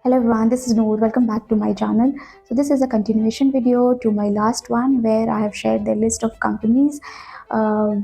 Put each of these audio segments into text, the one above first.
Hello everyone, this is Noor. Welcome back to my channel. So this is a continuation video to my last one where I have shared the list of companies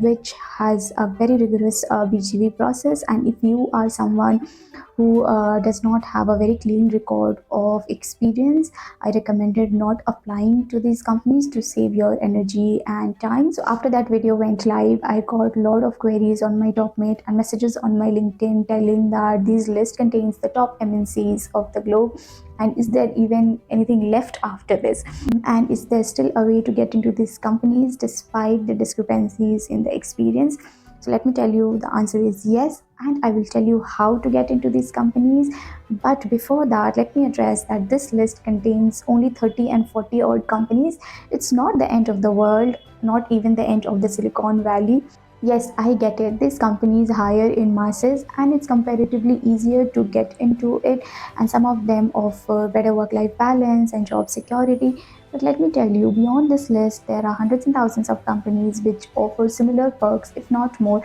which has a very rigorous BGV process, and if you are someone who does not have a very clean record of experience, I recommended not applying to these companies to save your energy and time. So after that video went live, I got a lot of queries on my Topmate and messages on my LinkedIn telling that this list contains the top MNCs of the globe, and is there even anything left after this, and is there still a way to get into these companies despite the discrepancies in the experience? So let me tell you, the answer is yes, and I will tell you how to get into these companies. But before that, let me address that this list contains only 30 and 40 odd companies. It's not the end of the world, not even the end of the Silicon Valley. Yes, I get it. These companies hire in masses and it's comparatively easier to get into it, and some of them offer better work-life balance and job security. But let me tell you, beyond this list, there are hundreds and thousands of companies which offer similar perks, if not more,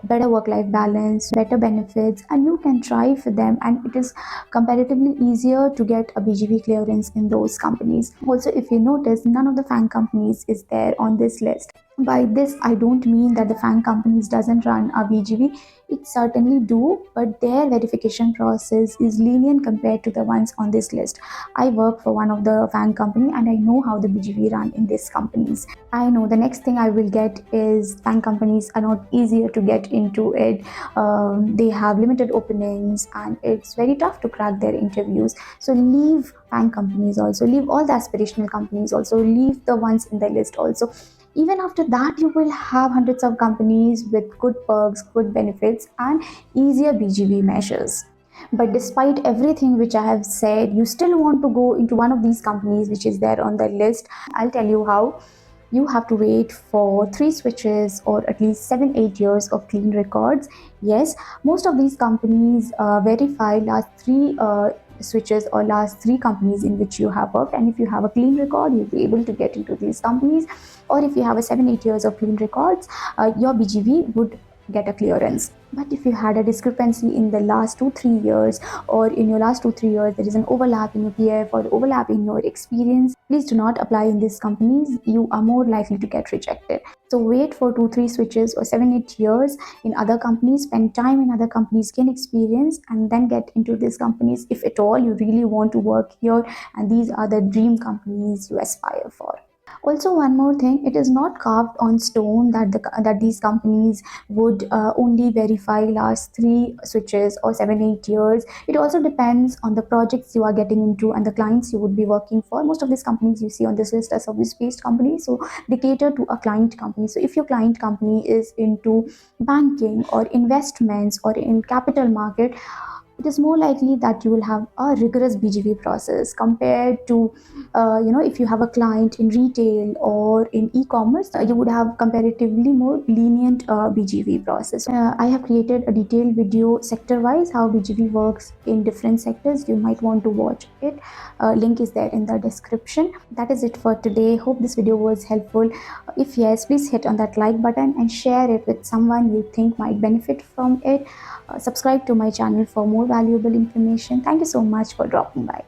better work-life balance, better benefits, and you can try for them, and it is comparatively easier to get a BGV clearance in those companies. Also, if you notice, none of the FANG companies is there on this list. By this, I don't mean that the FANG companies doesn't run a BGV. It certainly do, but their verification process is lenient compared to the ones on this list. I work for one of the FANG company and I know how the BGV run in these companies. I know the next thing I will get is FANG companies are not easier to get into it. They have limited openings and it's very tough to crack their interviews. So leave FANG companies also, leave all the aspirational companies also, leave the ones in the list also. Even after that, you will have hundreds of companies with good perks, good benefits, and easier BGV measures. But despite everything which I have said, you still want to go into one of these companies which is there on the list. I'll tell you how. You have to wait for 3 switches or at least 7-8 years of clean records. Yes, most of these companies verify last 3 switches or last 3 companies in which you have worked, and if you have a clean record, you'll be able to get into these companies. Or if you have a 7-8 years of clean records, your BGV would get a clearance. But if you had a discrepancy in the last 2-3 years, or in your last 2-3 years there is an overlap in your PF or overlap in your experience, please do not apply in these companies. You are more likely to get rejected. So wait for 2-3 switches or 7-8 years in other companies, spend time in other companies, gain experience, and then get into these companies if at all you really want to work here and these are the dream companies you aspire for. Also, one more thing, it is not carved on stone that these companies would only verify last 3 switches or 7-8 years. It also depends on the projects you are getting into and the clients you would be working for. Most of these companies you see on this list are service-based companies, so they cater to a client company. So if your client company is into banking or investments or in capital market, it is more likely that you will have a rigorous BGV process compared to, if you have a client in retail or in e-commerce, you would have comparatively more lenient BGV process. I have created a detailed video sector-wise how BGV works in different sectors. You might want to watch it. Link is there in the description. That is it for today. Hope this video was helpful. If yes, please hit on that like button and share it with someone you think might benefit from it. Subscribe to my channel for more valuable information. Thank you so much for dropping by.